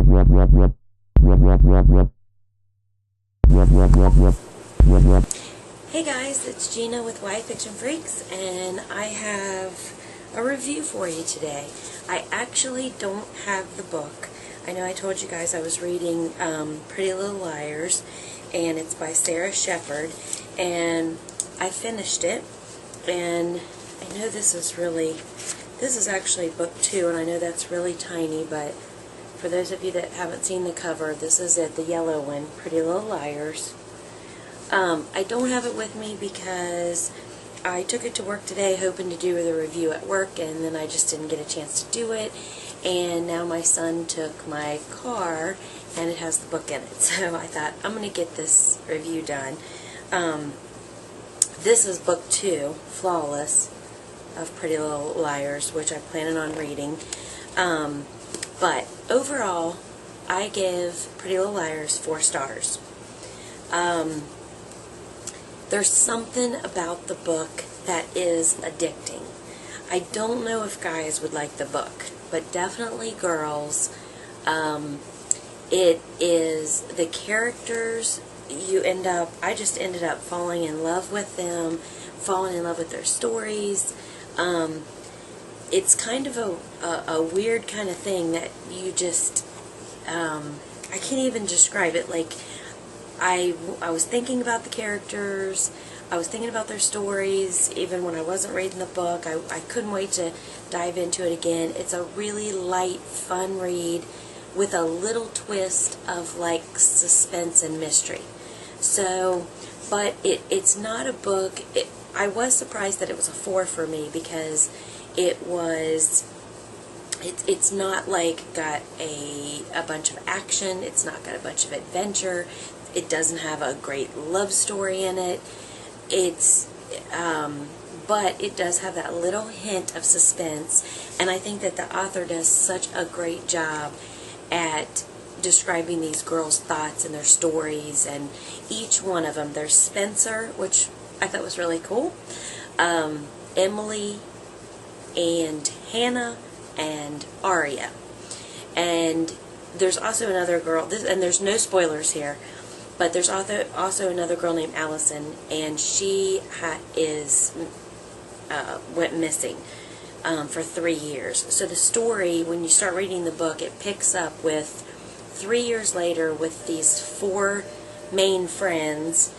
Hey guys, it's Gina with yafictionfreaks, and I have a review for you today. I actually don't have the book. I know I told you guys I was reading Pretty Little Liars, and it's by Sara Shepard, and I finished it, and I know this is actually book 2, and I know that's really tiny, but for those of you that haven't seen the cover, this is it, the yellow one, Pretty Little Liars. I don't have it with me because I took it to work today hoping to do the review at work, and then I just didn't get a chance to do it, and now my son took my car and it has the book in it, so I thought I'm going to get this review done. This is book 2, Flawless, of Pretty Little Liars, which I'm planning on reading. But overall, I give Pretty Little Liars 4 stars. There's something about the book that is addicting. I don't know if guys would like the book, but definitely girls. It is the characters, I just ended up falling in love with them, falling in love with their stories. It's kind of a weird kind of thing that you just, I can't even describe it. Like, I was thinking about the characters, I was thinking about their stories, even when I wasn't reading the book. I couldn't wait to dive into it again. It's a really light, fun read with a little twist of, like, suspense and mystery. So, but it's not a book, I was surprised that it was a 4 for me, because it's not like got a bunch of action, it's not got a bunch of adventure, it doesn't have a great love story in it. But it does have that little hint of suspense, and I think that the author does such a great job at describing these girls' thoughts and their stories, and each one of them. There's Spencer, which I thought was really cool, Emily, and Hannah, and Aria. And there's also another girl, and there's no spoilers here, but there's also another girl named Allison, and she went missing for 3 years. So the story, when you start reading the book, it picks up with 3 years later with these 4 main friends,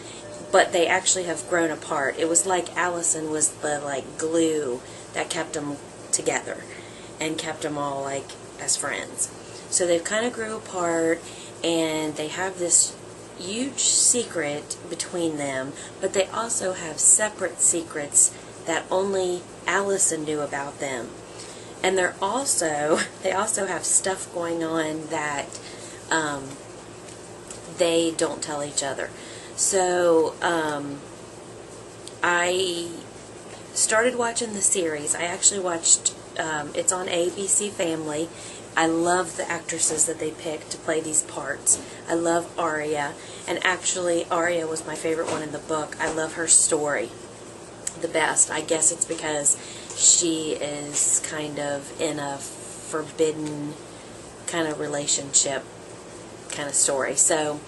but they actually have grown apart. It was like Allison was the, like, glue that kept them together and kept them all, like, as friends. So they've kind of grew apart, and they have this huge secret between them, but they also have separate secrets that only Allison knew about them. And they also have stuff going on that they don't tell each other. So I started watching the series. I actually watched, it's on ABC Family. I love the actresses that they picked to play these parts. I love Aria, and actually Aria was my favorite one in the book. I love her story the best. I guess it's because she is kind of in a forbidden kind of relationship kind of story. So,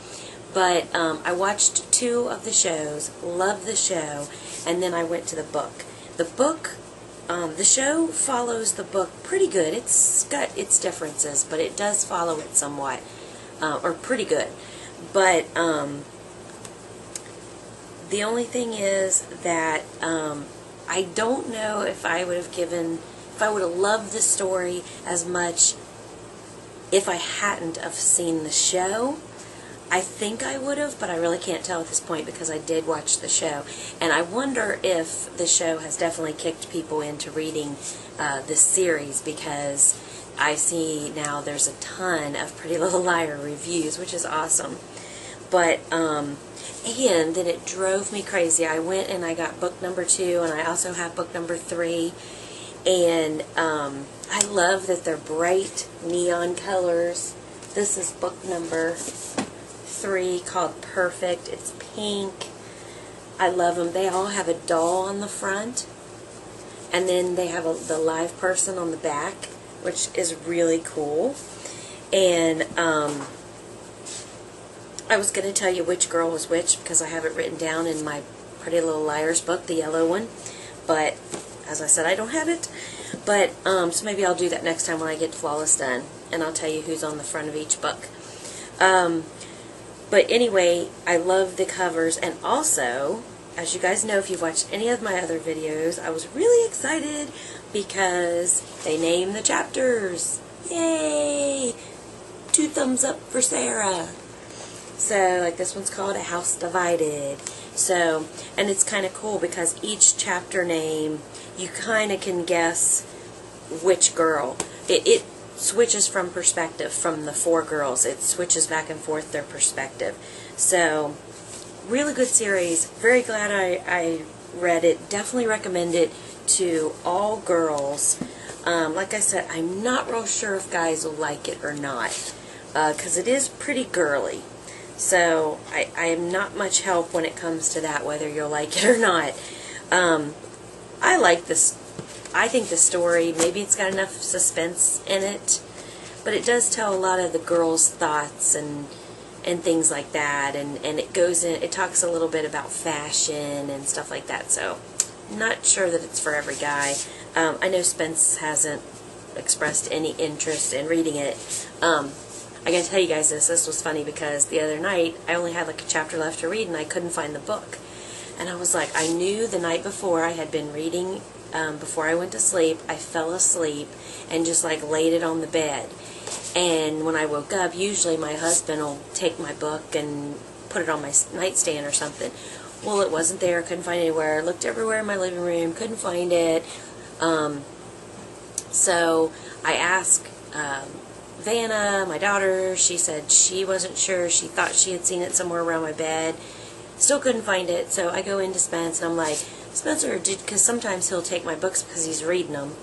but I watched 2 of the shows, loved the show, and then I went to the book. The show follows the book pretty good. It's got its differences, but it does follow it somewhat, or pretty good. But the only thing is that I don't know if I would have loved the story as much if I hadn't have seen the show. I think I would have, but I really can't tell at this point because I did watch the show. And I wonder if the show has definitely kicked people into reading this series, because I see now there's a ton of Pretty Little Liar reviews, which is awesome. But, and then it drove me crazy. I went and I got book number 2, and I also have book number 3. And I love that they're bright neon colors. This is book number 3, called Perfect. It's pink. I love them. They all have a doll on the front, and then they have the live person on the back, which is really cool. And I was going to tell you which girl was which because I have it written down in my Pretty Little Liars book, the yellow one. But as I said, I don't have it. But so maybe I'll do that next time when I get Flawless done, and I'll tell you who's on the front of each book. But anyway, I love the covers, and also, as you guys know, if you've watched any of my other videos, I was really excited because they named the chapters. Yay! 2 thumbs up for Sarah. So, like, this one's called A House Divided. So, and it's kind of cool because each chapter name, you kind of can guess which girl. It switches from perspective from the 4 girls. It switches back and forth their perspective. So, really good series. Very glad I read it. Definitely recommend it to all girls. Like I said, I'm not real sure if guys will like it or not, because it is pretty girly. So I am not much help when it comes to that, whether you'll like it or not. I like this. I think the story, maybe it's got enough suspense in it, but it does tell a lot of the girls' thoughts and things like that, and it goes in, it talks a little bit about fashion and stuff like that. So not sure that it's for every guy. I know Spence hasn't expressed any interest in reading it. I gotta tell you guys this was funny because the other night I only had like a chapter left to read and I couldn't find the book. And I was like, I knew the night before I had been reading, before I went to sleep, I fell asleep and just like laid it on the bed. And when I woke up, usually my husband will take my book and put it on my nightstand or something. Well, it wasn't there, couldn't find it anywhere. Looked everywhere in my living room, couldn't find it. So I asked Vanna, my daughter, she said she wasn't sure. She thought she had seen it somewhere around my bed. Still couldn't find it. So I go into Spence and I'm like, Spencer, because sometimes he'll take my books because he's reading them,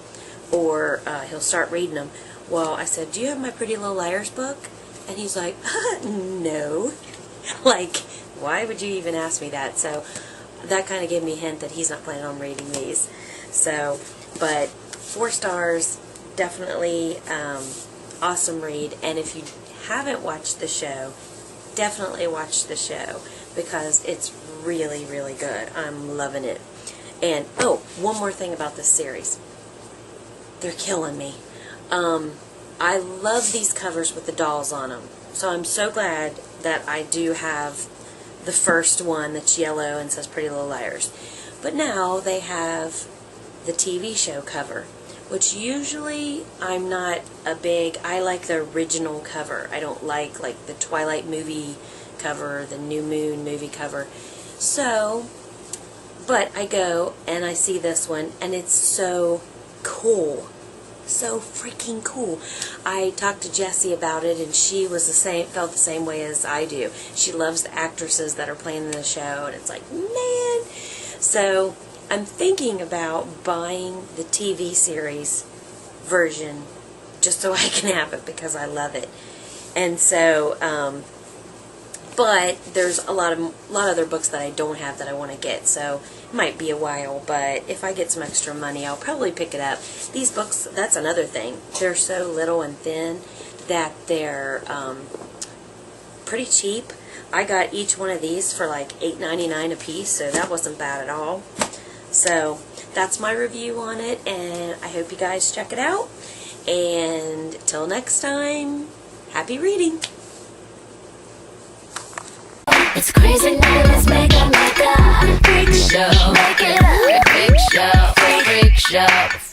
or he'll start reading them. Well, I said, do you have my Pretty Little Liars book? And he's like, no. Like, why would you even ask me that? So that kind of gave me a hint that he's not planning on reading these. So, but 4 stars, definitely awesome read. And if you haven't watched the show, definitely watch the show because it's really, really good. I'm loving it. And, oh, one more thing about this series. They're killing me. I love these covers with the dolls on them. So I'm so glad that I do have the first one that's yellow and says Pretty Little Liars. But now they have the TV show cover, which usually I'm not a big, I like the original cover. I don't like the Twilight movie cover, the New Moon movie cover. So, but I go and I see this one and it's so cool. So freaking cool. I talked to Jessie about it and she was felt the same way as I do. She loves the actresses that are playing in the show and it's like, man. So I'm thinking about buying the TV series version just so I can have it because I love it. And so, but there's a lot of other books that I don't have that I want to get, so it might be a while, but if I get some extra money, I'll probably pick it up. These books, that's another thing. They're so little and thin that they're pretty cheap. I got each one of these for like $8.99 a piece, so that wasn't bad at all. So that's my review on it, and I hope you guys check it out. And till next time, happy reading. It's crazy now, let's make it like a freak show. Make it a freak show, freak show.